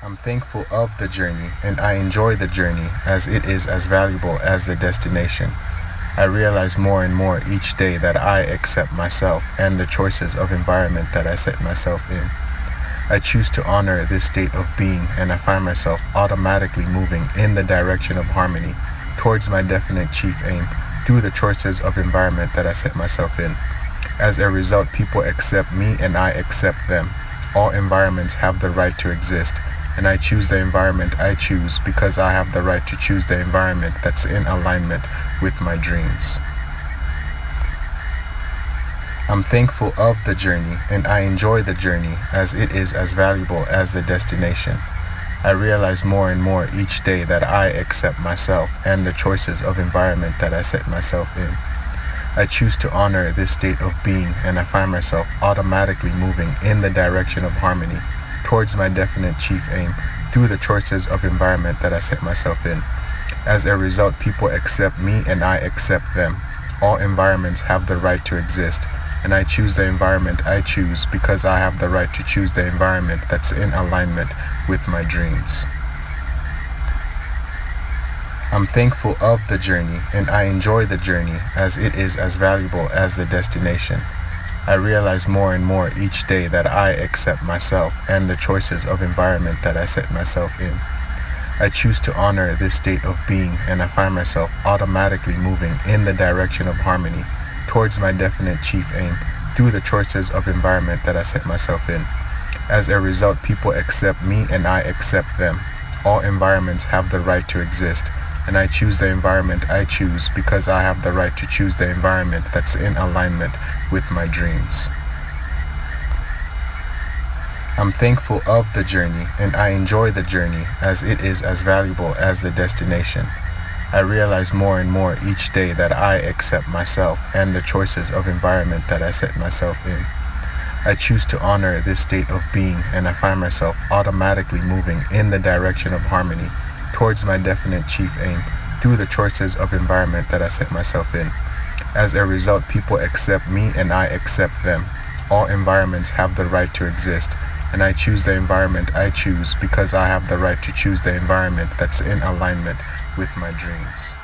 I'm thankful of the journey and I enjoy the journey as it is as valuable as the destination. I realize more and more each day that I accept myself and the choices of environment that I set myself in. I choose to honor this state of being and I find myself automatically moving in the direction of harmony towards my definite chief aim through the choices of environment that I set myself in. As a result, people accept me and I accept them. All environments have the right to exist, and I choose the environment I choose because I have the right to choose the environment that's in alignment with my dreams. I'm thankful of the journey and I enjoy the journey as it is as valuable as the destination. I realize more and more each day that I accept myself and the choices of environment that I set myself in. I choose to honor this state of being and I find myself automatically moving in the direction of harmony towards my definite chief aim through the choices of environment that I set myself in. As a result, people accept me and I accept them. All environments have the right to exist, and I choose the environment I choose because I have the right to choose the environment that's in alignment with my dreams. I'm thankful of the journey and I enjoy the journey as it is as valuable as the destination. I realize more and more each day that I accept myself and the choices of environment that I set myself in. I choose to honor this state of being and I find myself automatically moving in the direction of harmony towards my definite chief aim through the choices of environment that I set myself in. As a result, people accept me and I accept them. All environments have the right to exist, and I choose the environment I choose because I have the right to choose the environment that's in alignment with my dreams. I'm thankful of the journey and I enjoy the journey as it is as valuable as the destination. I realize more and more each day that I accept myself and the choices of environment that I set myself in. I choose to honor this state of being and I find myself automatically moving in the direction of harmony towards my definite chief aim through the choices of environment that I set myself in. As a result, people accept me and I accept them. All environments have the right to exist, and I choose the environment I choose because I have the right to choose the environment that's in alignment with my dreams.